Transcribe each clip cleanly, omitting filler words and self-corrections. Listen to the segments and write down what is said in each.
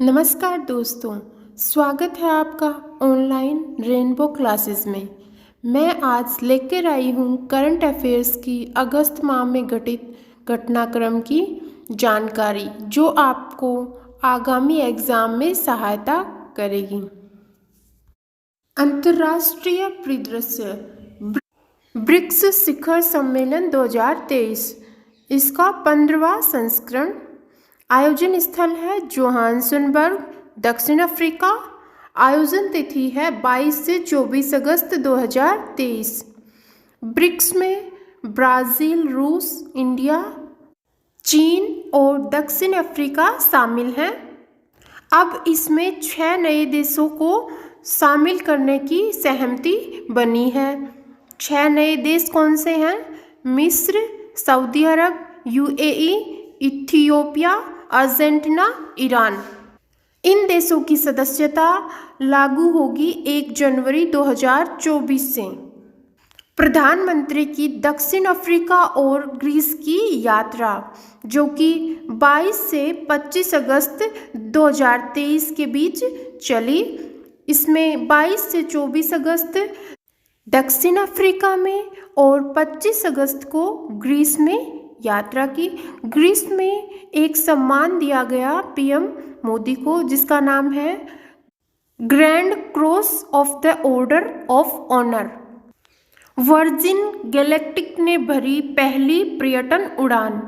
नमस्कार दोस्तों, स्वागत है आपका ऑनलाइन रेनबो क्लासेस में। मैं आज लेकर आई हूँ करंट अफेयर्स की अगस्त माह में घटित घटनाक्रम की जानकारी, जो आपको आगामी एग्जाम में सहायता करेगी। अंतर्राष्ट्रीय परिदृश्य ब्रिक्स शिखर सम्मेलन 2023, इसका 15वां संस्करण। आयोजन स्थल है जोहान्सबर्ग, दक्षिण अफ्रीका। आयोजन तिथि है 22 से 24 अगस्त 2023। ब्रिक्स में ब्राज़ील, रूस, इंडिया, चीन और दक्षिण अफ्रीका शामिल हैं। अब इसमें 6 नए देशों को शामिल करने की सहमति बनी है। 6 नए देश कौन से हैं? मिस्र, सऊदी अरब, यूएई, इथियोपिया, अर्जेंटीना, ईरान। इन देशों की सदस्यता लागू होगी 1 जनवरी 2024 से। प्रधानमंत्री की दक्षिण अफ्रीका और ग्रीस की यात्रा, जो कि 22 से 25 अगस्त 2023 के बीच चली। इसमें 22 से 24 अगस्त दक्षिण अफ्रीका में और 25 अगस्त को ग्रीस में यात्रा की। ग्रीस में एक सम्मान दिया गया पीएम मोदी को, जिसका नाम है grand cross of the order of honour. Virgin galactic ने भरी पहली पर्यटन उड़ान।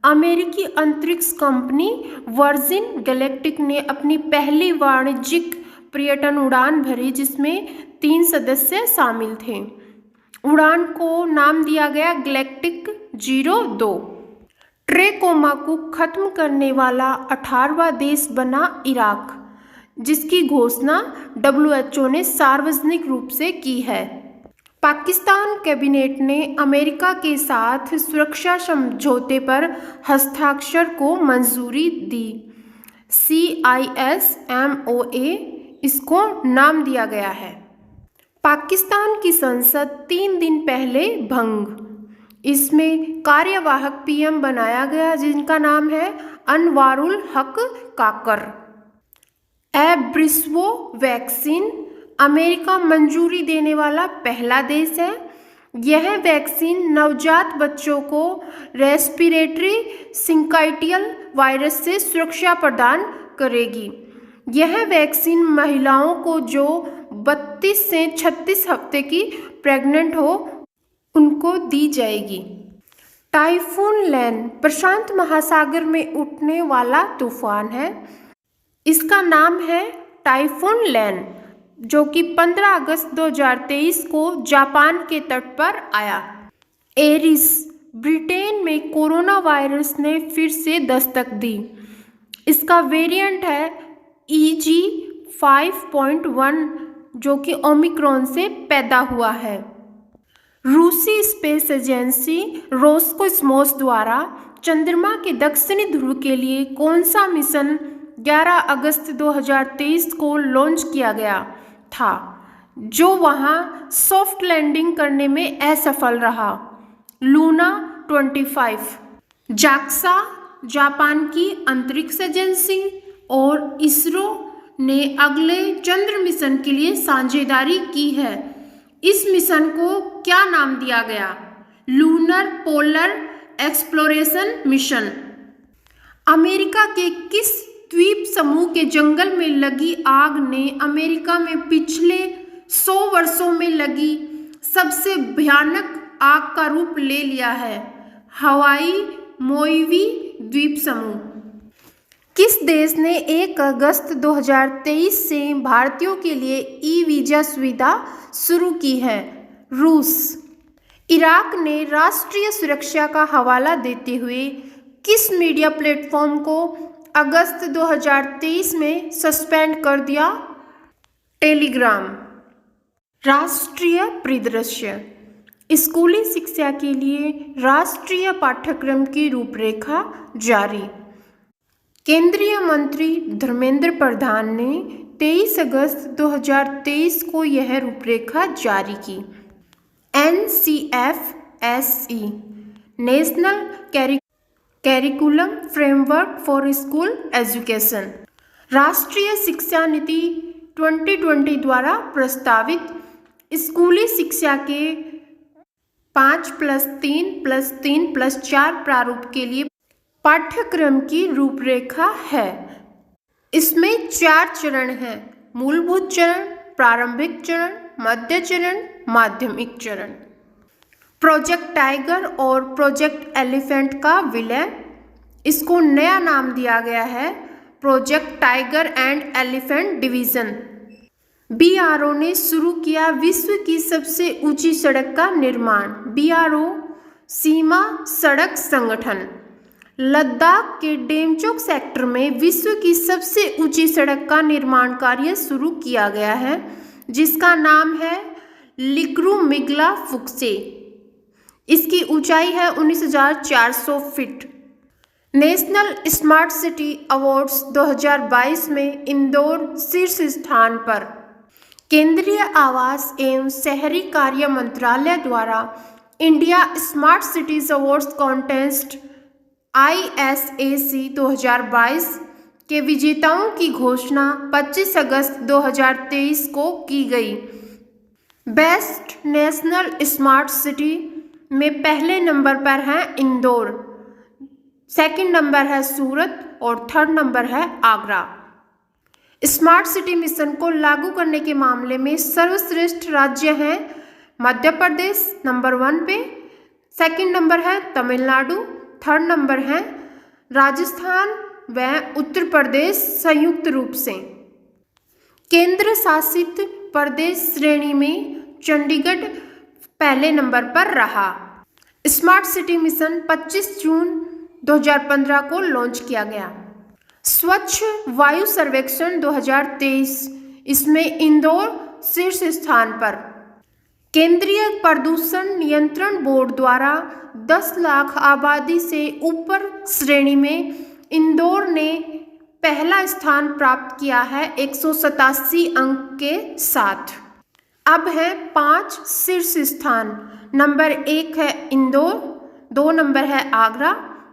अमेरिकी अंतरिक्ष कंपनी वर्जिन गैलेक्टिक ने अपनी पहली वाणिज्यिक पर्यटन उड़ान भरी, जिसमें 3 सदस्य शामिल थे। उड़ान को नाम दिया गया गैलेक्टिक 02। ट्रेकोमा को खत्म करने वाला 18वां देश बना इराक, जिसकी घोषणा WHO ने सार्वजनिक रूप से की है। पाकिस्तान कैबिनेट ने अमेरिका के साथ सुरक्षा समझौते पर हस्ताक्षर को मंजूरी दी। CISMOA इसको नाम दिया गया है। पाकिस्तान की संसद 3 दिन पहले भंग। इसमें कार्यवाहक पीएम बनाया गया, जिनका नाम है अनवारुल हक काकर। एब्रिसवो वैक्सीन अमेरिका मंजूरी देने वाला पहला देश है। यह वैक्सीन नवजात बच्चों को रेस्पिरेटरी सिंकाइटियल वायरस से सुरक्षा प्रदान करेगी। यह वैक्सीन महिलाओं को जो 32 से 36 हफ्ते की प्रेग्नेंट हो, उनको दी जाएगी। टाइफून लैन प्रशांत महासागर में उठने वाला तूफान है। इसका नाम है टाइफून लैन, जो कि 15 अगस्त 2023 को जापान के तट पर आया। एरिस ब्रिटेन में कोरोना वायरस ने फिर से दस्तक दी। इसका वेरिएंट है EG5.1, जो कि ओमिक्रॉन से पैदा हुआ है। रूसी स्पेस एजेंसी रोस्कोस्मोस द्वारा चंद्रमा के दक्षिणी ध्रुव के लिए कौन सा मिशन 11 अगस्त 2023 को लॉन्च किया गया था, जो वहां सॉफ्ट लैंडिंग करने में असफल रहा? लूना 25। जाक्सा जापान की अंतरिक्ष एजेंसी और इसरो ने अगले चंद्र मिशन के लिए साझेदारी की है। इस मिशन को क्या नाम दिया गया? Lunar polar exploration mission. America के किस द्वीप समूह के जंगल में लगी आग ने अमेरिका में पिछले 100 वर्षों में लगी सबसे भयानक आग का रूप ले लिया है? हवाई मोइवी द्वीप समूह। किस देश ने 1 अगस्त 2023 से भारतीयों के लिए ई-वीजा सुविधा शुरू की है? रूस। इराक ने राष्ट्रीय सुरक्षा का हवाला देते हुए किस मीडिया प्लेटफॉर्म को अगस्त 2023 में सस्पेंड कर दिया? टेलीग्राम। राष्ट्रीय परिदृश्य स्कूली शिक्षा के लिए राष्ट्रीय पाठ्यक्रम की रूपरेखा जारी। केंद्रीय मंत्री धर्मेंद्र प्रधान ने 23 अगस्त 2023 को यह रूपरेखा जारी की। NCFSE national curriculum framework for school education. राष्ट्रीय शिक्षा नीति 2020 द्वारा प्रस्तावित स्कूली शिक्षा के 5+3+3+4 प्रारूप के लिए पाठ्यक्रम की रूपरेखा है। इसमें 4 चरण हैं: मूलभूत चरण, प्रारंभिक चरण, मध्य चरण, माध्यमिक चरण। प्रोजेक्ट टाइगर और प्रोजेक्ट एलिफेंट का विलय, इसको नया नाम दिया गया है project tiger and elephant division. BRO ने शुरू किया विश्व की सबसे ऊंची सड़क का निर्माण। बीआरओ सीमा सड़क संगठन। लद्दाख के डेमचोक सेक्टर में विश्व की सबसे ऊंची सड़क का निर्माण कार्य शुरू किया गया है, जिसका नाम है लिक्रू मिगला फुक्से। इसकी ऊंचाई है 19,400 feet. National smart city awards 2022 में इंदौर शीर्ष स्थान पर। केंद्रीय आवास एवं शहरी कार्य मंत्रालय द्वारा India smart cities awards contest ISAC 2022 के विजेताओं की घोषणा 25 अगस्त 2023 को की गई। बेस्ट नेशनल स्मार्ट सिटी में पहले नंबर पर है इंदौर, सेकंड नंबर है सूरत और थर्ड नंबर है आगरा। स्मार्ट सिटी मिशन को लागू करने के मामले में सर्वश्रेष्ठ राज्य हैं मध्य प्रदेश नंबर 1 पे, सेकंड नंबर है तमिलनाडु, थर्ड नंबर है राजस्थान व उत्तर प्रदेश संयुक्त रूप से। केंद्र शासित प्रदेश श्रेणी में चंडीगढ़ पहले नंबर पर रहा। स्मार्ट सिटी मिशन 25 जून 2015 को लॉन्च किया गया। स्वच्छ वायु सर्वेक्षण 2023, इसमें इंदौर शीर्ष स्थान पर। केंद्रीय प्रदूषण नियंत्रण बोर्ड द्वारा 10 लाख आबादी से ऊपर श्रेणी में इंदौर ने पहला स्थान प्राप्त किया है 187 अंक के साथ। अब है 5 शीर्ष स्थान। नंबर 1 है इंदौर, 2 नंबर है आगरा,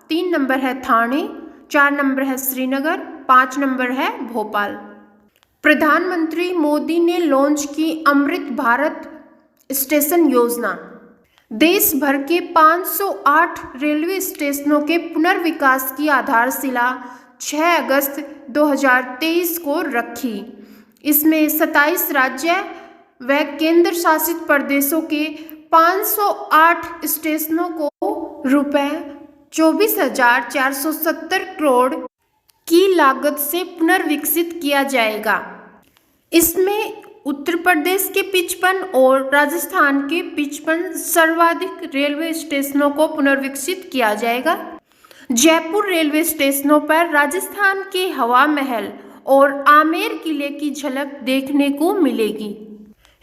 3 नंबर है ठाणे, 4 नंबर है श्रीनगर, 5 नंबर है भोपाल। प्रधानमंत्री मोदी ने लॉन्च की अमृत भारत स्टेशन योजना। देश भर के 508 रेलवे स्टेशनों के पुनर्विकास की आधारशिला 6 अगस्त 2023 को रखी। इसमें 27 राज्य व केंद्र शासित प्रदेशों के 508 स्टेशनों को रुपए 24,470 करोड़ की लागत से पुनर्विकसित किया जाएगा। इसमें उत्तर प्रदेश के 55 और राजस्थान के 55 सर्वाधिक रेलवे स्टेशनों को पुनर्विकसित किया जाएगा। जयपुर रेलवे स्टेशनों पर राजस्थान के हवा महल और आमेर किले की झलक देखने को मिलेगी।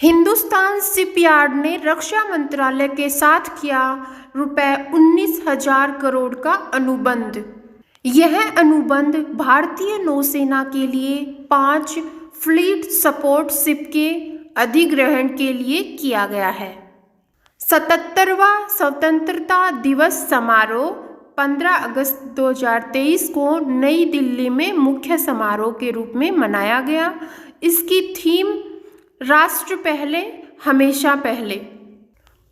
हिंदुस्तान शिपयार्ड ने रक्षा मंत्रालय के साथ किया रुपए 19,000 करोड़ का अनुबंध। यह अनुबंध भारतीय नौसेना के लिए 5 फ्लीट सपोर्ट शिप के अधिग्रहण के लिए किया गया है। 77वां स्वतंत्रता दिवस समारोह 15 अगस्त 2023 को नई दिल्ली में मुख्य समारोह के रूप में मनाया गया। इसकी थीम राष्ट्र पहले हमेशा पहले।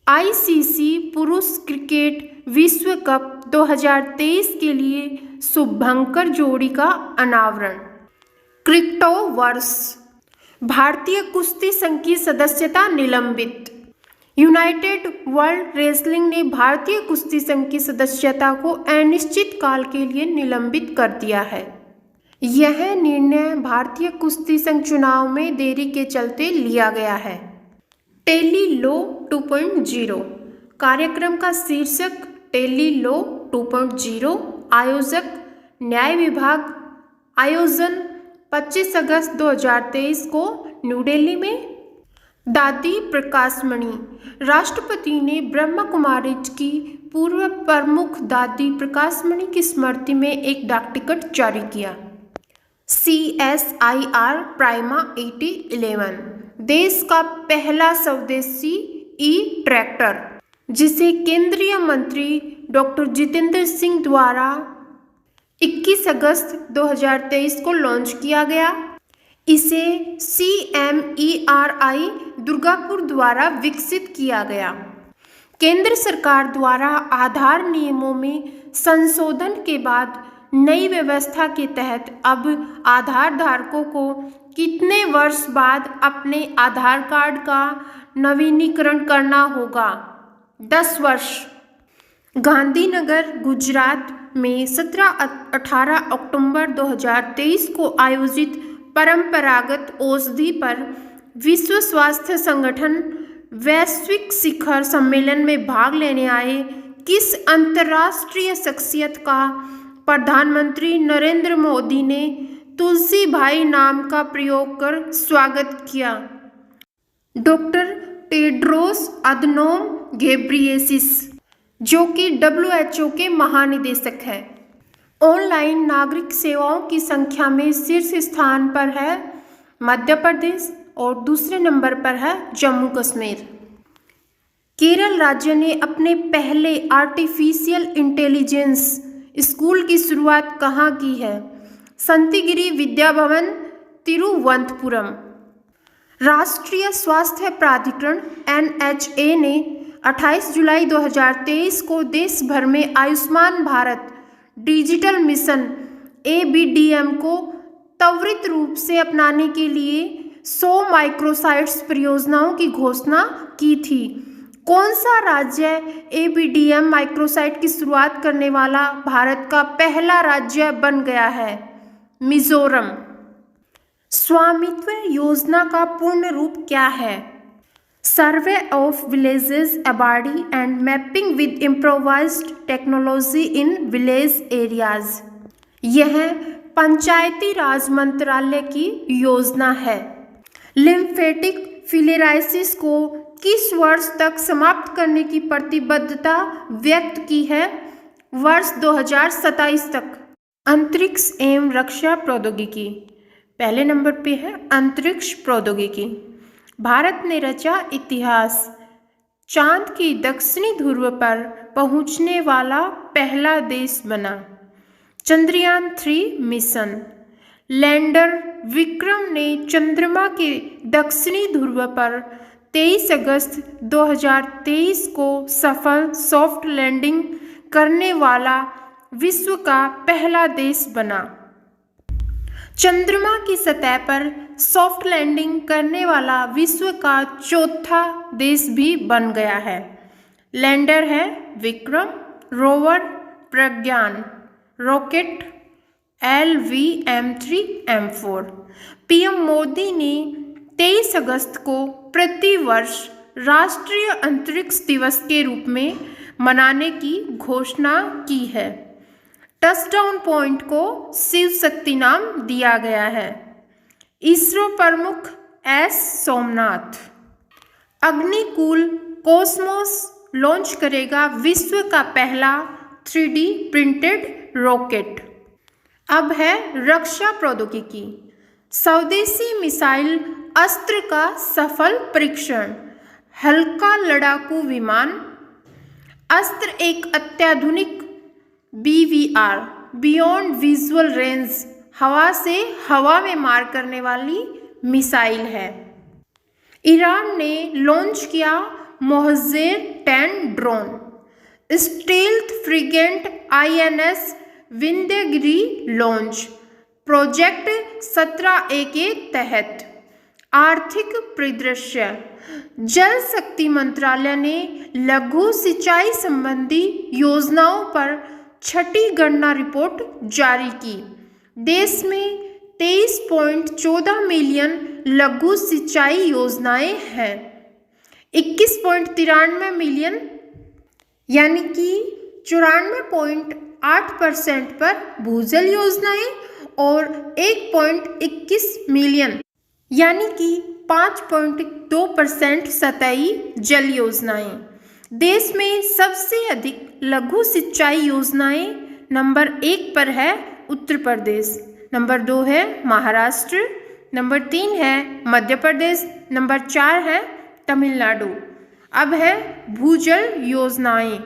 ICC पुरुष क्रिकेट विश्व कप 2023 के लिए शुभंकर जोड़ी का अनावरण। क्रिप्टो वर्ष। भारतीय कुश्ती संघ की सदस्यता निलंबित। यूनाइटेड वर्ल्ड रेसलिंग ने भारतीय कुश्ती संघ की सदस्यता को अनिश्चित काल के लिए निलंबित कर दिया है। यह निर्णय भारतीय कुश्ती संघ चुनाव में देरी के चलते लिया गया है। टेली लॉ 2.0 कार्यक्रम का शीर्षक टेली लॉ 2.0। आयोजक न्याय विभाग। आयोजन 25 अगस्त 2023 को न्यू दिल्ली में। दादी प्रकाशमणि। राष्ट्रपति ने ब्रह्मा कुमारी की पूर्व प्रमुख दादी प्रकाशमणि की स्मृति में एक डाक टिकट जारी किया। CSIR प्राइमा 8011 देश का पहला स्वदेशी ट्रैक्टर, जिसे केंद्रीय मंत्री डॉक्टर जितेंद्र सिंह द्वारा 21 अगस्त 2023 को लॉन्च किया गया। इसे CMERI दुर्गापुर द्वारा विकसित किया गया। केंद्र सरकार द्वारा आधार नियमों में संशोधन के बाद नई व्यवस्था के तहत अब आधार धारकों को कितने वर्ष बाद अपने आधार कार्ड का नवीनीकरण करना होगा? 10 वर्ष। गांधीनगर, गुजरात में 17-18 अक्टूबर 2023 को आयोजित परंपरागत औषधि पर विश्व स्वास्थ्य संगठन वैश्विक शिखर सम्मेलन में भाग लेने आए किस अंतर्राष्ट्रीय शख्सियत का प्रधानमंत्री नरेंद्र मोदी ने तुलसी भाई नाम का प्रयोग कर स्वागत किया? डॉक्टर टेड्रोस अधनोम घेब्रियेसिस, जो कि WHO के महानिदेशक हैं। ऑनलाइन नागरिक सेवाओं की संख्या में शीर्ष स्थान पर है मध्य प्रदेश और दूसरे नंबर पर है जम्मू कश्मीर। केरल राज्य ने अपने पहले आर्टिफिशियल इंटेलिजेंस स्कूल की शुरुआत कहाँ की है? संतिगिरी विद्या भवन, तिरुवनंतपुरम। राष्ट्रीय स्वास्थ्य प्राधिकरण NHA ने 28 जुलाई 2023 को देश भर में Ayushman Bharat digital mission ABDM को त्वरित रूप से अपनाने के लिए 100 माइक्रोसाइट्स परियोजनाओं की घोषणा की थी। कौन सा राज्य ABDM माइक्रोसाइट की शुरुआत करने वाला भारत का पहला राज्य बन गया है? मिजोरम। स्वामित्व योजना का पूर्ण रूप क्या है? Survey of villages abadi and mapping with improvised technology in village areas. यह पंचायती राज मंत्रालय की योजना है। लिम्फेटिक फिलेराइसिस को किस वर्ष तक समाप्त करने की प्रतिबद्धता व्यक्त की है? वर्ष 2027 तक। अंतरिक्ष एवं रक्षा प्रौद्योगिकी। पहले नंबर पे है अंतरिक्ष प्रौद्योगिकी। भारत ने रचा इतिहास, चांद की दक्षिणी ध्रुव पर पहुंचने वाला पहला देश बना। चंद्रयान 3 मिशन। लैंडर विक्रम ने चंद्रमा के दक्षिणी ध्रुव पर 23 अगस्त 2023 को सफल सॉफ्ट लैंडिंग करने वाला विश्व का पहला देश बना। चंद्रमा की सतह पर सॉफ्ट लैंडिंग करने वाला विश्व का चौथा देश भी बन गया है। लैंडर है विक्रम, रोवर प्रज्ञान, रॉकेट LVM-3M4। PM मोदी ने 23 अगस्त को प्रतिवर्ष राष्ट्रीय अंतरिक्ष दिवस के रूप में मनाने की घोषणा की है। टचडाउन पॉइंट को शिव शक्ति नाम दिया गया है। इसरो प्रमुख S Somnath. Agnikul Cosmos launch करेगा विश्व का पहला 3D प्रिंटेड रॉकेट। अब है रक्षा प्रौद्योगिकी। स्वदेशी मिसाइल अस्त्र का सफल परीक्षण। हल्का लड़ाकू विमान। अस्त्र एक अत्याधुनिक BVR बियॉन्ड विजुअल रेंज हवा से हवा में मार करने वाली मिसाइल है। ईरान ने लॉन्च किया मोहजेर 10 drone. Stealth frigate INS Vindhyagiri launch. Project 17A के तहत। आर्थिक परिदृश्य। जल शक्ति मंत्रालय ने लघु सिंचाई संबंधी योजनाओं पर छठी गणना रिपोर्ट जारी की। देश में 23.14 मिलियन लघु सिंचाई योजनाएं हैं। 21.93 मिलियन यानी कि 94.8% पर भूजल योजनाएं और 1.21 मिलियन यानी कि 5.2% सतही जल योजनाएं। देश में सबसे अधिक लघु सिंचाई योजनाएं नंबर 1 पर है उत्तर प्रदेश, नंबर 2 है महाराष्ट्र, नंबर 3 है मध्य प्रदेश, नंबर 4 है तमिलनाडु। अब है भूजल योजनाएं।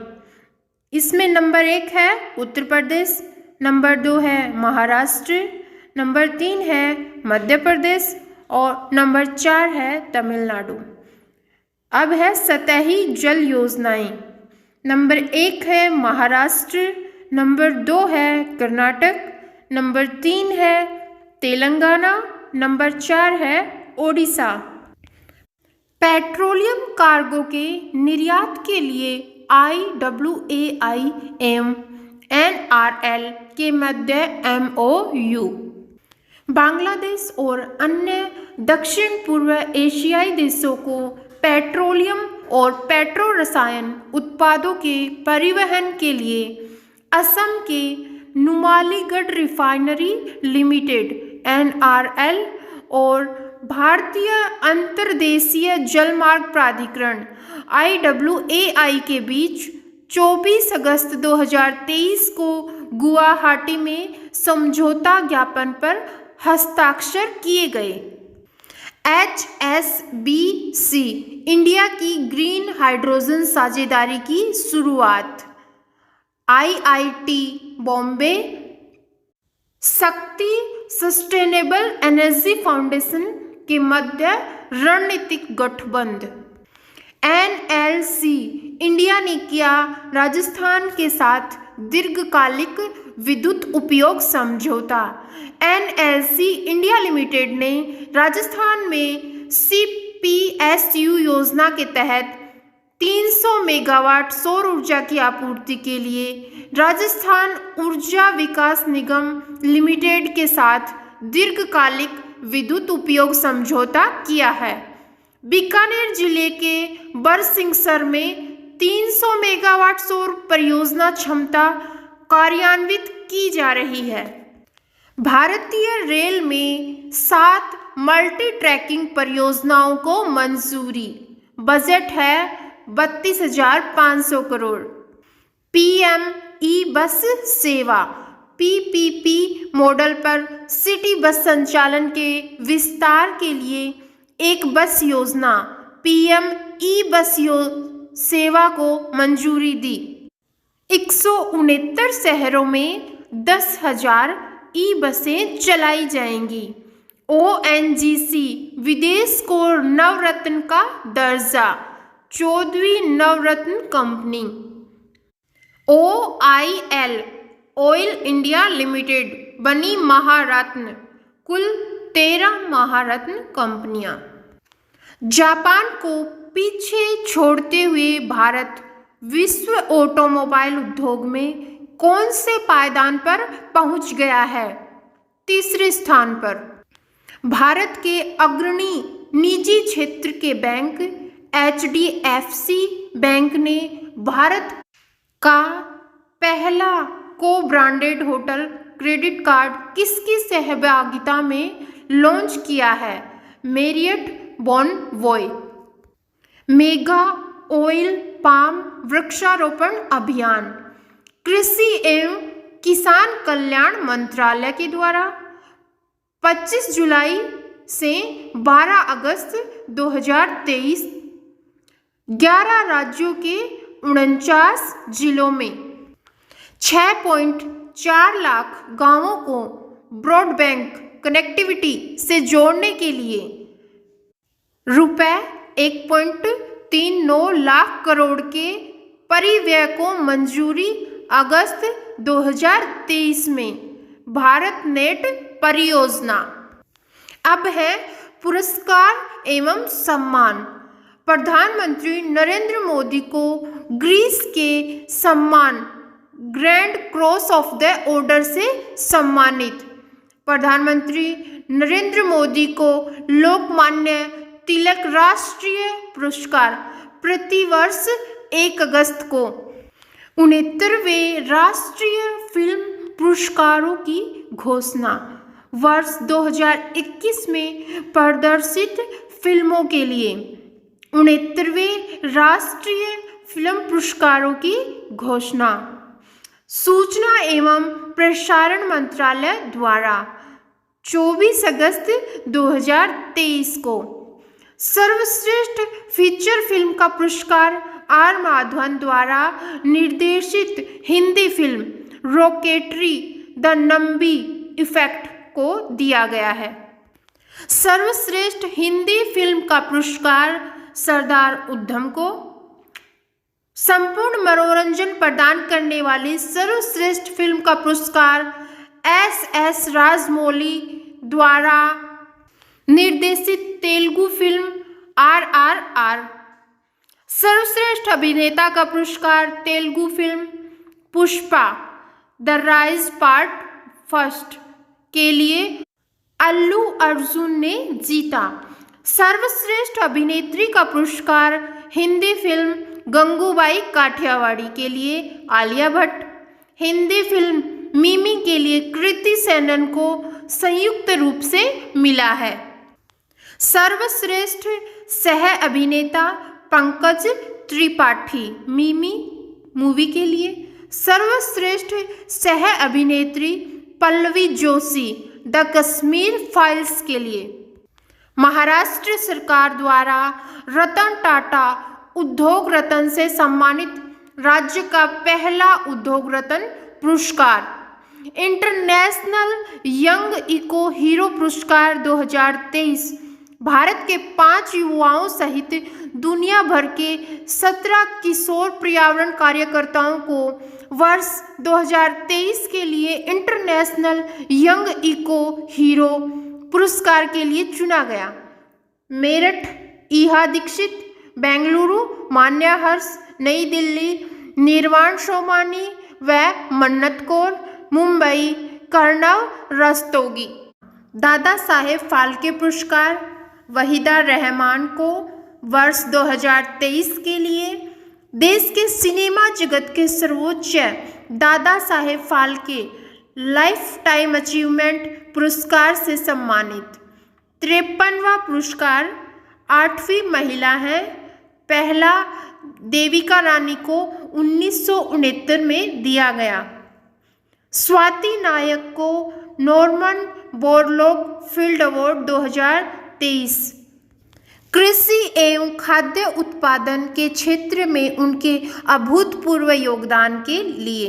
इसमें नंबर 1 है उत्तर प्रदेश, नंबर 2 है महाराष्ट्र, नंबर 3 है मध्य प्रदेश और नंबर 4 है तमिलनाडु। अब है सतही जल योजनाएं। नंबर 1 है महाराष्ट्र, नंबर 2 है कर्नाटक, नंबर 3 है तेलंगाना, नंबर 4 है ओडिशा। पेट्रोलियम कार्गो के निर्यात के लिए IWAIM NRL के मध्य MOU। बांग्लादेश और अन्य दक्षिण पूर्व एशियाई देशों को पेट्रोलियम और पेट्रो रसायन उत्पादों के परिवहन के लिए असम के नुमालीगढ़ रिफाइनरी लिमिटेड NRL और भारतीय अंतर्देशीय जलमार्ग प्राधिकरण IWAI के बीच 24 अगस्त 2023 को गुवाहाटी में समझौता ज्ञापन पर हस्ताक्षर किए गए। HSBC इंडिया की ग्रीन हाइड्रोजन साझेदारी की शुरुआत। IIT बॉम्बे, शक्ति सस्टेनेबल एनर्जी फाउंडेशन के मध्य रणनीतिक गठबंधन। NLC इंडिया ने किया राजस्थान के साथ दीर्घकालिक विद्युत उपयोग समझौता। NLC इंडिया लिमिटेड ने राजस्थान में CPSU योजना के तहत 300 मेगावाट सौर ऊर्जा की आपूर्ति के लिए राजस्थान ऊर्जा विकास निगम लिमिटेड के साथ दीर्घकालिक विद्युत उपयोग समझौता किया है। बीकानेर जिले के बरसिंहसर में 300 मेगावाट सौर परियोजना क्षमता कार्यान्वित की जा रही है। भारतीय रेल में 7 मल्टी ट्रैकिंग परियोजनाओं को मंजूरी। बजट है 32,500 करोड़। PM ई बस सेवा PPP मॉडल पर सिटी बस संचालन के विस्तार के लिए एक बस योजना PM ई बस सेवा को मंजूरी दी। 169 शहरों में 10,000 ई बसें चलाई जाएंगी। ONGC विदेश को नवरत्न का दर्जा, 14वीं Navratna company. OIL oil India limited बनी महारत्न, कुल 13 महारत्न कंपनियां। जापान को पीछे छोड़ते हुए भारत विश्व ऑटोमोबाइल उद्योग में कौन से पायदान पर पहुंच गया है? तीसरे स्थान पर। भारत के अग्रणी निजी क्षेत्र के बैंक HDFC बैंक ने भारत का पहला को ब्रांडेड होटल क्रेडिट कार्ड किसकी सहभागिता में लॉन्च किया है? Marriott Bonvoy. Mega oil palm वृक्षारोपण अभियान कृषि एवं किसान कल्याण मंत्रालय के द्वारा 25 जुलाई से 12 अगस्त 2023 11 राज्यों के 49 जिलों में 6.4 लाख गांवों को ब्रॉडबैंड कनेक्टिविटी से जोड़ने के लिए रुपए 1.39 लाख करोड़ के परिव्यय को मंजूरी। अगस्त 2023 में भारत नेट परियोजना। अब है पुरस्कार एवं सम्मान। प्रधानमंत्री नरेंद्र मोदी को ग्रीस के सम्मान grand cross of the order से सम्मानित। प्रधानमंत्री नरेंद्र मोदी को लोकमान्य तिलक राष्ट्रीय पुरस्कार प्रतिवर्ष 1 अगस्त को 69वें राष्ट्रीय फिल्म पुरस्कारों की घोषणा। वर्ष 2021 में प्रदर्शित फिल्मों के लिए 69वें राष्ट्रीय फिल्म पुरस्कारों की घोषणा। सूचना एवं प्रसारण मंत्रालय द्वारा 24 अगस्त 2023 को सर्वश्रेष्ठ फीचर फिल्म का पुरस्कार आर माधवन द्वारा निर्देशित Hindi film rocketry the Nambi effect को दिया गया है। सर्वश्रेष्ठ हिंदी फिल्म का पुरस्कार सरदार उधम को। संपूर्ण मनोरंजन प्रदान करने वाली सर्वश्रेष्ठ फिल्म का पुरस्कार एस राजमौली द्वारा निर्देशित तेलुगु फिल्म RRR। सर्वश्रेष्ठ अभिनेता का पुरस्कार Telugu film Pushpa the rise part first के लिए अल्लू अर्जुन ने जीता। सर्वश्रेष्ठ अभिनेत्री का पुरस्कार हिंदी फिल्म गंगूबाई काठियावाड़ी के लिए आलिया भट्ट। हिंदी फिल्म मिमी के लिए कृति सेनन को संयुक्त रूप से मिला है। सर्वश्रेष्ठ सह अभिनेता पंकज त्रिपाठी मिमी मूवी के लिए। सर्वश्रेष्ठ सह अभिनेत्री पल्लवी जोशी द कश्मीर फाइल्स के लिए। महाराष्ट्र सरकार द्वारा रतन टाटा उद्योग रत्न से सम्मानित राज्य का पहला उद्योग रत्न पुरस्कार। इंटरनेशनल यंग इको हीरो पुरस्कार 2023 भारत के 5 युवाओं सहित दुनिया भर के 17 किशोर पर्यावरण कार्यकर्ताओं को वर्ष 2023 के लिए इंटरनेशनल यंग इको हीरो पुरस्कार के लिए चुना गया। मेरठ ईहा दीक्षित, बेंगलुरु मान्या हर्ष, नई दिल्ली निर्वाण सोमानी व मन्नत कौर, मुंबई कर्णव रस्तोगी। दादा साहेब फाल्के पुरस्कार वहीदा रहमान को वर्ष 2023 के लिए देश के सिनेमा जगत के सर्वोच्च Dada Saheb Phalke life time achievement पुरस्कार से सम्मानित। 53वां पुरस्कार 8वीं महिला है। पहला देविका रानी को 1969 में दिया गया। स्वाति नायक को नॉर्मन बोरलॉग फील्ड अवार्ड 2023। कृषि एवं खाद्य उत्पादन के क्षेत्र में उनके अभूतपूर्व योगदान के लिए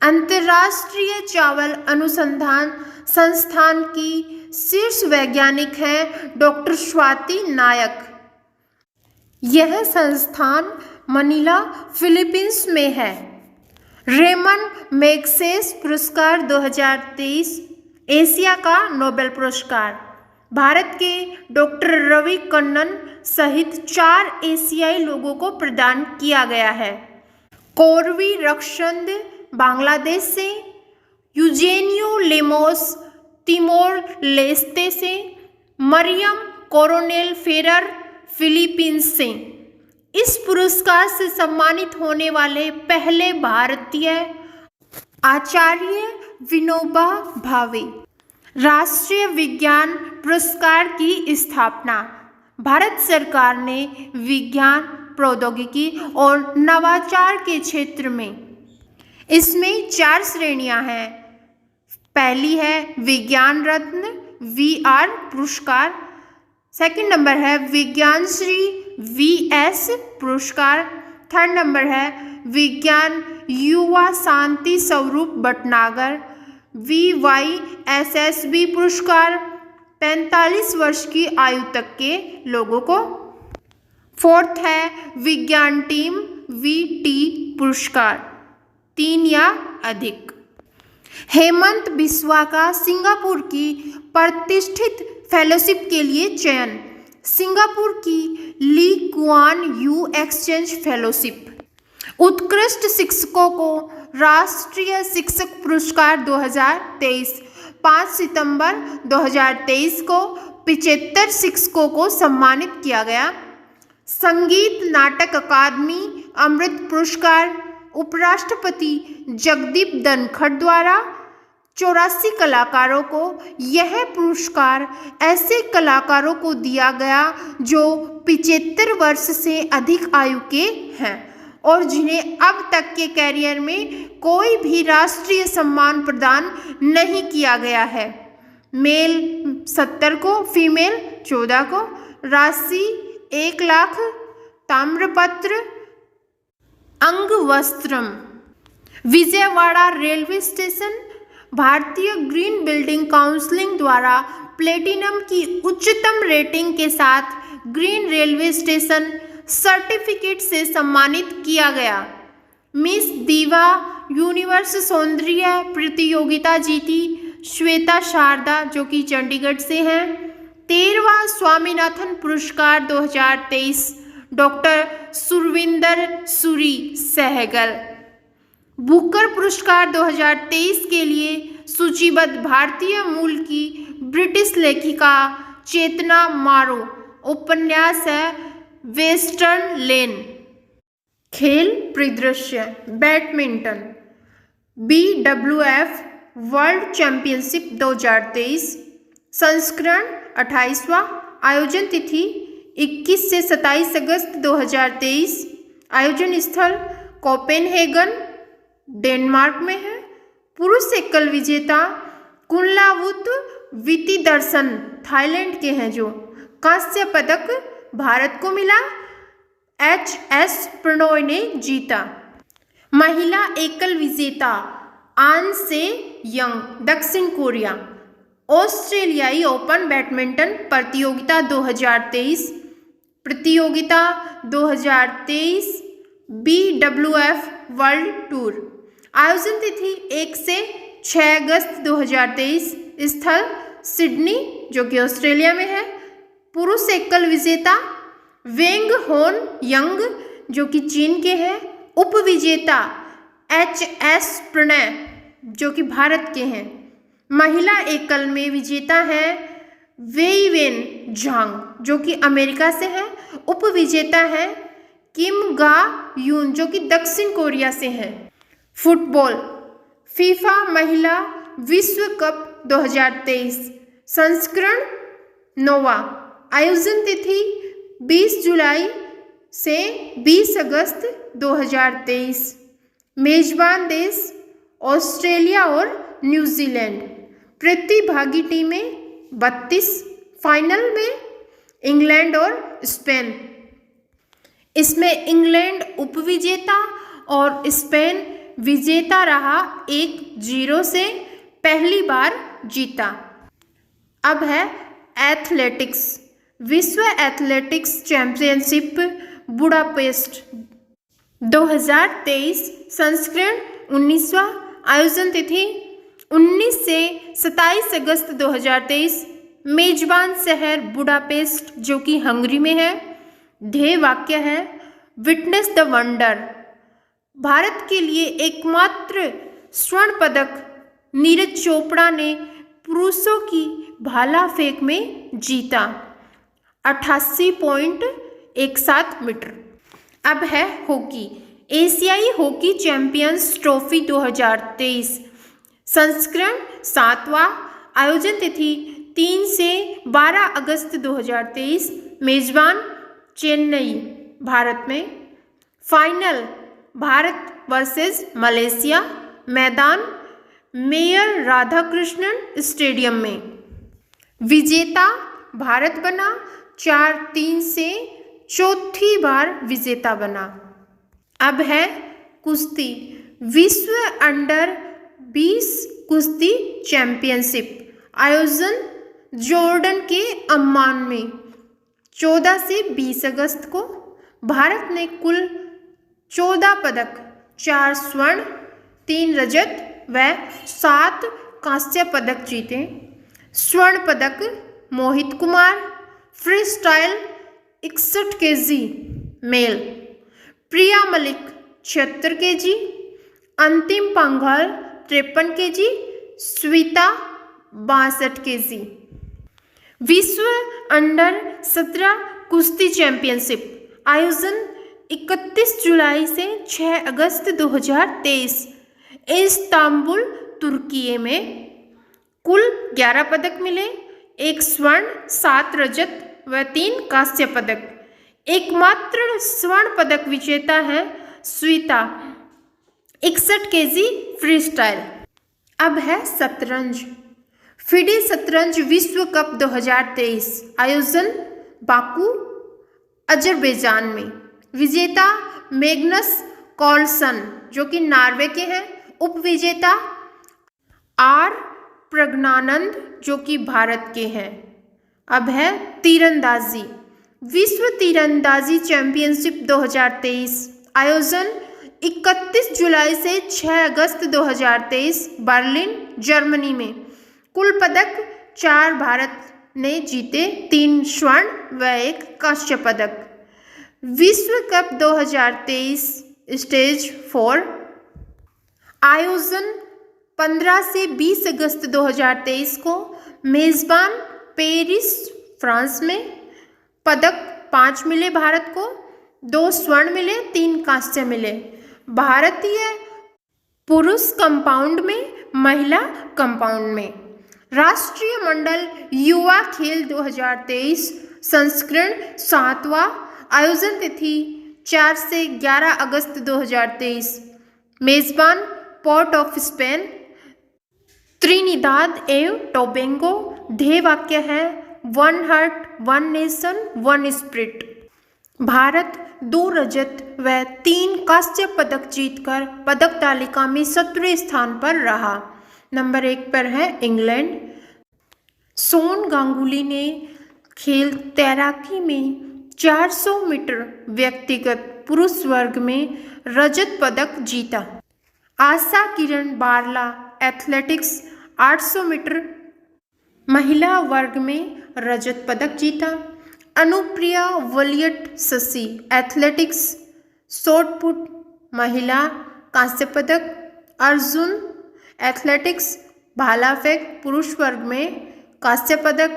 अंतर्राष्ट्रीय चावल अनुसंधान संस्थान की शीर्ष वैज्ञानिक हैं डॉक्टर स्वाति नायक। यह संस्थान मनीला फिलीपींस में है। रेमन मैग्सेसे पुरस्कार 2023 एशिया का नोबेल पुरस्कार भारत के डॉक्टर रवि कन्नन सहित 4 एशियाई लोगों को प्रदान किया गया है। कोरवी रक्षंद बांग्लादेश से, यूजेनियो लेमोस तिमोर लेस्ते से, मरियम कोरोनेल फेरर फिलीपींस से। इस पुरस्कार से सम्मानित होने वाले पहले भारतीय आचार्य विनोबा भावे। राष्ट्रीय विज्ञान पुरस्कार की स्थापना भारत सरकार ने विज्ञान प्रौद्योगिकी और नवाचार के क्षेत्र में इसमें 4 श्रेणियां हैं। पहली है विज्ञान रत्न VR पुरस्कार। सेकंड नंबर है विज्ञान श्री VS पुरस्कार। थर्ड नंबर है विज्ञान युवा शांति स्वरूप भटनागर VYSSB पुरस्कार 45 वर्ष की आयु तक के लोगों को। फोर्थ है विज्ञान टीम VT पुरस्कार 3 या अधिक। हेमंत बिस्वा का सिंगापुर की प्रतिष्ठित फेलोशिप के लिए चयन। सिंगापुर की Lee Kuan Yew exchange fellowship. उत्कृष्ट शिक्षकों को राष्ट्रीय शिक्षक पुरस्कार 2023 5 सितंबर 2023 को 75 शिक्षकों को सम्मानित किया गया। संगीत नाटक अकादमी अमृत पुरस्कार उपराष्ट्रपति जगदीप धनखड़ द्वारा 84 कलाकारों को। यह पुरस्कार ऐसे कलाकारों को दिया गया जो 75 वर्ष से अधिक आयु के हैं और जिन्हें अब तक के कैरियर में कोई भी राष्ट्रीय सम्मान प्रदान नहीं किया गया है। मेल 70 को, फीमेल 14 को। राशि 1 लाख। ताम्रपत्र अंगवस्त्रम। विजयवाड़ा रेलवे स्टेशन भारतीय ग्रीन बिल्डिंग काउंसिल द्वारा प्लेटिनम की उच्चतम रेटिंग के साथ ग्रीन रेलवे स्टेशन सर्टिफिकेट से सम्मानित किया गया। मिस दीवा यूनिवर्स सौंदर्य प्रतियोगिता जीती श्वेता शारदा, जो कि चंडीगढ़ से हैं। 13वां स्वामीनाथन पुरस्कार 2023 डॉक्टर सुरविंदर सूरी सहगल। बुकर पुरस्कार 2023 के लिए सूचीबद्ध भारतीय मूल की ब्रिटिश लेखिका चेतना मारो। उपन्यास है वेस्टर्न लेन। खेल परिदृश्य बैडमिंटन BWF वर्ल्ड चैंपियनशिप 2023 संस्करण 28वां। आयोजन तिथि 21 से 27 अगस्त 2023। आयोजन स्थल कोपेनहेगन डेनमार्क में है। पुरुष एकल विजेता कुनलावुत वितिदर्शन थाईलैंड के हैं, जो कांस्य पदक भारत को मिला। HS प्रणॉय ने जीता। महिला एकल विजेता आन से यंग दक्षिण कोरिया। ऑस्ट्रेलियाई ओपन बैडमिंटन प्रतियोगिता 2023 BWF वर्ल्ड टूर। आयोजन तिथि 1 से 6 अगस्त 2023। स्थल सिडनी, जो कि ऑस्ट्रेलिया में है। पुरुष एकल विजेता वेंग होन यंग, जो कि चीन के हैं। उप विजेता HS प्रणय, जो कि भारत के हैं। महिला एकल में विजेता है वेइवेन झांग, जो कि अमेरिका से है। उप विजेता है किम गा यून, जो कि दक्षिण कोरिया से हैं। फुटबॉल फीफा महिला विश्व कप 2023 संस्करण 9वां। आयोजन तिथि 20 जुलाई से 20 अगस्त 2023। मेजबान देश ऑस्ट्रेलिया और न्यूजीलैंड। प्रतिभागी टीमें 32। फाइनल में इंग्लैंड और स्पेन। इसमें इंग्लैंड उपविजेता और स्पेन विजेता रहा। 1-0 से पहली बार जीता। अब है एथलेटिक्स विश्व एथलेटिक्स चैंपियनशिप बुडापेस्ट 2023 संस्करण 19वां। आयोजन तिथि 19 से 27 अगस्त 2023। मेजबान शहर बुडापेस्ट, जो कि हंगरी में है। ध्येय वाक्य है विटनेस द वंडर। भारत के लिए एकमात्र स्वर्ण पदक नीरज चोपड़ा ने पुरुषों की भाला फेंक में जीता 88.17 मीटर। अब है हॉकी एशियाई हॉकी चैंपियंस ट्रॉफी 2023 संस्करण 7वां। आयोजन तिथि 3 से 12 अगस्त 2023। मेजबान चेन्नई भारत में। Final Bharat versus Malaysia. मैदान मेयर राधाकृष्णन स्टेडियम में। विजेता भारत बना 4-3 से चौथी बार विजेता बना। अब है कुश्ती विश्व अंडर 20 कुश्ती चैंपियनशिप। आयोजन जॉर्डन के अम्मान में 14 से 20 अगस्त को। भारत ने कुल 14 पदक 4 स्वर्ण 3 रजत व 7 कांस्य पदक जीते। स्वर्ण पदक Mohit Kumar freestyle 61 kg male, Priya Malik 76 kg, Antim Panghal 53 kg, Shweta 62 kg। विश्व अंडर 17 कुश्ती चैंपियनशिप। आयोजन 31 जुलाई से 6 अगस्त 2023 इस्तांबुल तुर्की में। कुल 11 पदक मिले। 1 स्वर्ण 7 रजत व 3 कांस्य पदक। एकमात्र स्वर्ण पदक विजेता है श्वेता 61 kg फ्री स्टाइल। अब है शतरंज फिडे शतरंज विश्व कप 2023। आयोजन बाकू अजरबैजान में। विजेता मैग्नस कार्लसन, जो कि नॉर्वे के हैं। उप विजेता आर प्रज्ञानंद जो कि भारत के हैं। अब है तीरंदाजी। विश्व तीरंदाजी चैंपियनशिप 2023 आयोजन 31 जुलाई से 6 अगस्त 2023 बर्लिन जर्मनी में। कुल पदक 4 भारत ने जीते, 3 स्वर्ण व 1 कांस्य पदक। विश्व कप 2023 स्टेज 4 आयोजन 15 से 20 अगस्त 2023 को। मेजबान पेरिस फ्रांस में। पदक 5 मिले भारत को, 2 स्वर्ण मिले, 3 कांस्य मिले। भारतीय पुरुष कंपाउंड में, महिला कंपाउंड में। राष्ट्रीय मंडल युवा खेल 2023 संस्करण 7वां आयोजन तिथि 4 से 11 अगस्त 2023। मेजबान पोर्ट ऑफ स्पेन। त्रिनिदाद एवं टोबैगो। ध्येय वाक्य है 1 हार्ट 1 नेशन 1 स्पिरिट। भारत 2 रजत व 3 कांस्य पदक जीतकर पदक तालिका में 17वें स्थान पर रहा। नंबर 1 पर है इंग्लैंड। सोन गांगुली ने खेल तैराकी में 400 मीटर व्यक्तिगत पुरुष वर्ग में रजत पदक जीता। आशा किरण बारला एथलेटिक्स 800 मीटर महिला वर्ग में रजत पदक जीता। Anupriya Valiyat Shashi athletics shot put महिला कांस्य पदक। अर्जुन एथलेटिक्स भाला फेंक पुरुष वर्ग में कांस्य पदक।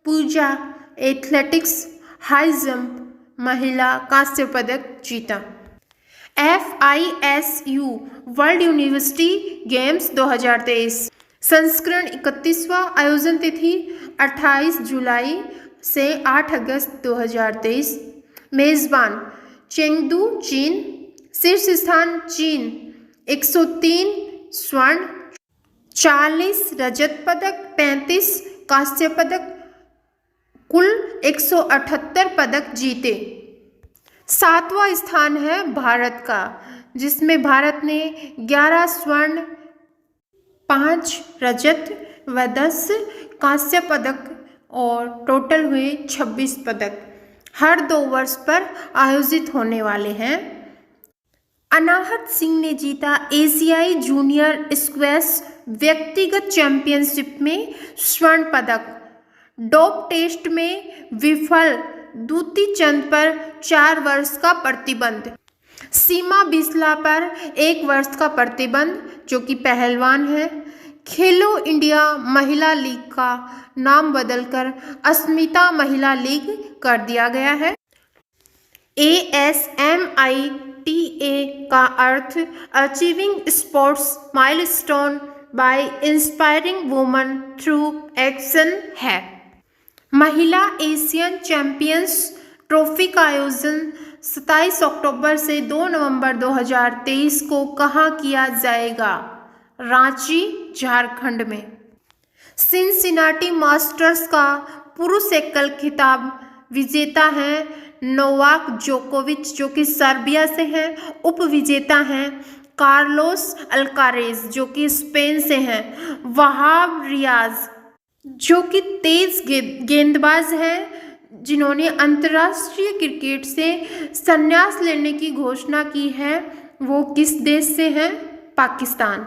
पूजा एथलेटिक्स हाई जंप महिला कांस्य पदक जीता। FISU वर्ल्ड यूनिवर्सिटी गेम्स 2023 संस्करण 31वां आयोजन तिथि 28 जुलाई से 8 अगस्त 2023। मेजबान चेंगडू चीन। शीर्ष स्थान चीन 103 स्वर्ण 40 रजत पदक 35 कांस्य पदक, कुल 178 पदक जीते। 7वां स्थान है भारत का, जिसमें भारत ने 11 स्वर्ण 5 रजत व 10 कांस्य पदक और टोटल हुए 26 पदक हर 2 वर्ष पर आयोजित होने वाले हैं। अनाहत सिंह ने जीता एशियाई जूनियर स्क्वैश व्यक्तिगत चैंपियनशिप में स्वर्ण पदक। डोप टेस्ट में विफल दूती चंद पर 4 वर्ष का प्रतिबंध। सीमा बिस्ला पर 1 वर्ष का प्रतिबंध, जो कि पहलवान है। खेलो इंडिया महिला लीग का नाम बदलकर अस्मिता महिला लीग कर दिया गया है। ASMITA का अर्थ achieving sports milestone by inspiring women through action है। महिला एशियन चैंपियंस ट्रॉफी का आयोजन 27 अक्टूबर से 2 नवंबर 2023 को कहाँ किया जाएगा? रांची, झारखंड में। सिनसिनाटी मास्टर्स का पुरुष एकल खिताब विजेता हैं नोवाक जोकोविच, जो कि सर्बिया से हैं। उप विजेता हैं कार्लोस अल्कारेज, जो कि स्पेन से हैं। वहाब रियाज, जो कि तेज गेंदबाज हैं, जिन्होंने अंतर्राष्ट्रीय क्रिकेट से संन्यास लेने की घोषणा की है, वो किस देश से हैं? पाकिस्तान।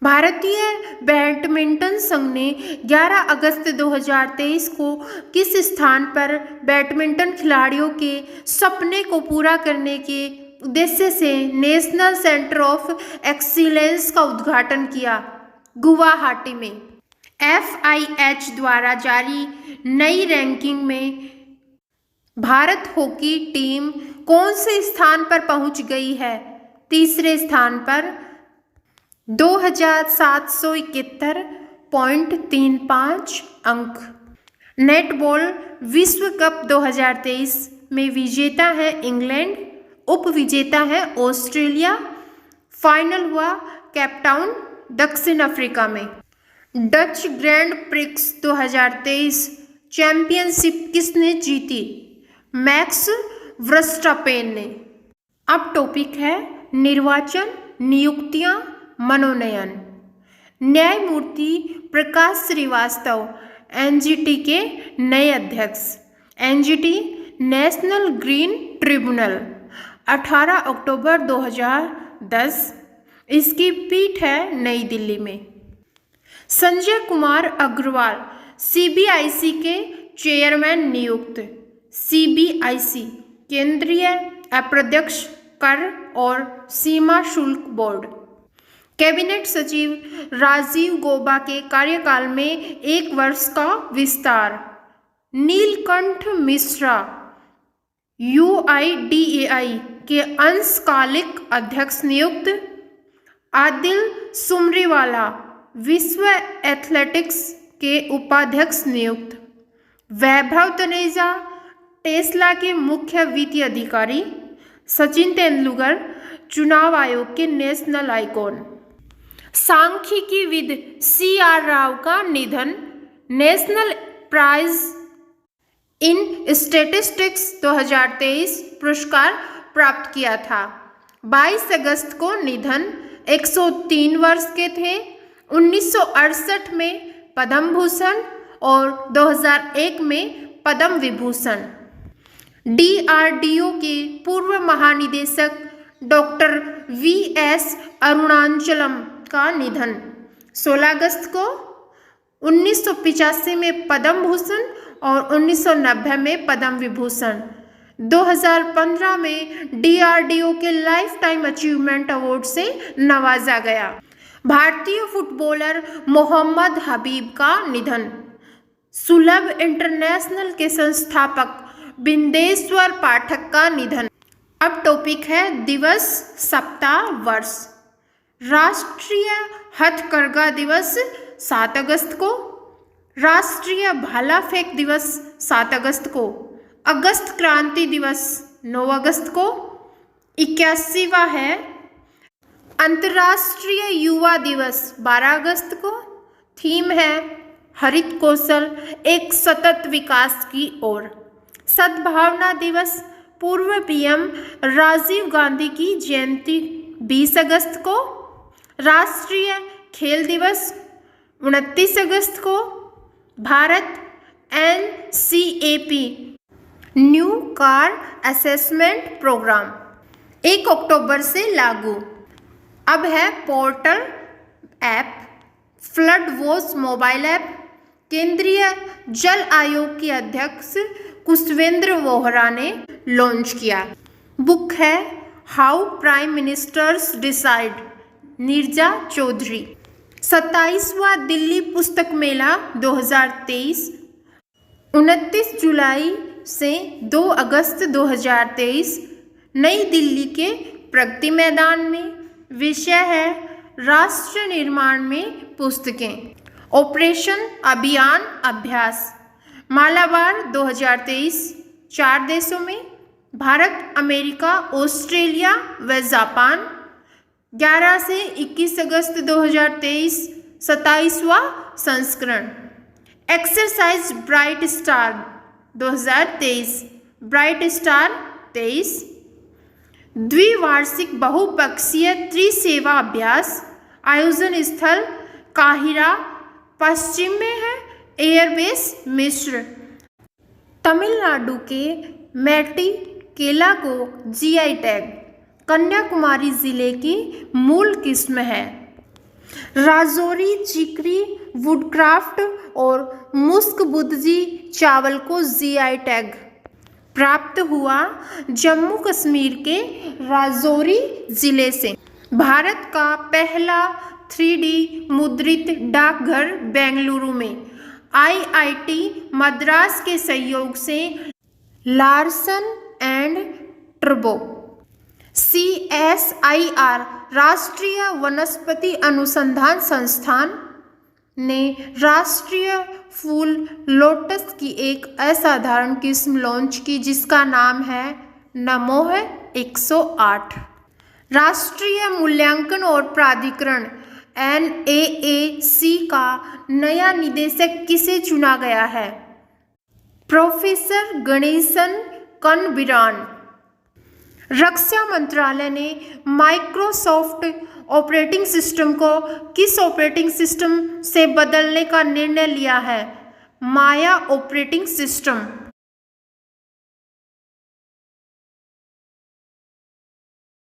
भारतीय बैडमिंटन संघ ने 11 अगस्त 2023 को किस स्थान पर बैडमिंटन खिलाड़ियों के सपने को पूरा करने के उद्देश्य से नेशनल सेंटर ऑफ एक्सीलेंस का उद्घाटन किया? गुवाहाटी में। FIH द्वारा जारी नई रैंकिंग में भारत हॉकी टीम कौन से स्थान पर पहुंच गई है? 3रे स्थान पर 2771.35 अंक। नेटबॉल विश्व कप 2023 में विजेता है इंग्लैंड, उप विजेता है ऑस्ट्रेलिया। फाइनल हुआ केपटाउन, दक्षिण अफ्रीका में। डच ग्रैंड प्रिक्स 2023 चैंपियनशिप किसने जीती? मैक्स वर्स्टापेन ने। अब टॉपिक है निर्वाचन, नियुक्तियां, मनोनयन। न्यायमूर्ति प्रकाश श्रीवास्तव एनजीटी के नए अध्यक्ष। एनजीटी नेशनल ग्रीन ट्रिब्यूनल 18 अक्टूबर 2010, इसकी पीठ है नई दिल्ली में। संजय कुमार अग्रवाल सीबीआईसी के चेयरमैन नियुक्त। सीबीआईसी केंद्रीय अप्रत्यक्ष कर और सीमा शुल्क बोर्ड। कैबिनेट सचिव राजीव गौबा के कार्यकाल में 1 वर्ष का विस्तार। नीलकंठ मिश्रा UIDAI के अंशकालिक अध्यक्ष नियुक्त। आदिल सुमरीवाला विश्व एथलेटिक्स के उपाध्यक्ष नियुक्त। वैभव तनेजा टेस्ला के मुख्य वित्तीय अधिकारी। सचिन तेंदुलकर चुनाव आयोग के नेशनल आइकॉन। सांख्यिकीविद CR राव का निधन। नेशनल प्राइज इन स्टैटिस्टिक्स 2023 पुरस्कार प्राप्त किया था। 22 अगस्त को निधन। 103 वर्ष के थे। 1968 में पद्म भूषण और 2001 में पद्म विभूषण। DRDO के पूर्व महानिदेशक डॉक्टर VS अरुणाचलम का निधन। 16 अगस्त को 1985 में पद्म भूषण और 1990 में पद्म विभूषण। 2015 में DRDO के लाइफ टाइम अचीवमेंट अवार्ड से नवाजा गया। भारतीय फुटबॉलर मोहम्मद हबीब का निधन। सुलभ इंटरनेशनल के संस्थापक बिंदेश्वर पाठक का निधन। अब टॉपिक है दिवस, सप्ताह, वर्ष। राष्ट्रीय हथकरघा दिवस 7 अगस्त को। राष्ट्रीय भाला फेंक दिवस 7 अगस्त को। अगस्त क्रांति दिवस 9 अगस्त को। 81वां है। अंतर्राष्ट्रीय युवा दिवस 12 अगस्त को। थीम है हरित कौशल एक सतत विकास की ओर। सद्भावना दिवस पूर्व PM राजीव गांधी की जयंती 20 अगस्त को। राष्ट्रीय खेल दिवस 29 अगस्त को। Bharat NCAP new car assessment programme 1 अक्टूबर से लागू। अब है portal app, flood watch mobile app. केंद्रीय जल आयोग के अध्यक्ष कुशवेंद्र वोहरा ने लॉन्च किया। बुक है how prime ministers decide, Neerja Chowdhury. 27वां दिल्ली पुस्तक मेला 2023 29 जुलाई से 2 अगस्त 2023 नई दिल्ली के प्रगति मैदान में। विषय है राष्ट्र निर्माण में पुस्तकें। ऑपरेशन अभियान अभ्यास मालाबार 2023 4 देशों में भारत, अमेरिका, ऑस्ट्रेलिया व जापान। 11 से 21 अगस्त 2023 27वां संस्करण। Exercise bright star 2023 bright star 23। द्विवार्षिक बहुपक्षीय त्रिसेवा अभ्यास। आयोजन स्थल काहिरा, पश्चिम में है एयरबेस मिस्र। तमिलनाडु के मैटी केला को GI टैग। कन्याकुमारी जिले की मूल किस्म है। राजौरी चिकरी, वुडक्राफ्ट और मुस्क बुदजी चावल को GI टैग प्राप्त हुआ जम्मू कश्मीर के राजौरी जिले से। भारत का पहला 3D मुद्रित डाकघर बेंगलुरु में IIT मद्रास के सहयोग से लार्सन एंड टर्बो। CSIR राष्ट्रीय वनस्पति अनुसंधान संस्थान ने राष्ट्रीय फूल लोटस की एक असाधारण किस्म लॉन्च की जिसका नाम है नमोह 108। राष्ट्रीय मूल्यांकन और प्राधिकरण NAAC का नया निदेशक किसे चुना गया है? प्रोफेसर गणेशन कनबिरान। रक्षा मंत्रालय ने माइक्रोसॉफ्ट ऑपरेटिंग सिस्टम को किस ऑपरेटिंग सिस्टम से बदलने का निर्णय लिया है? माया ऑपरेटिंग सिस्टम।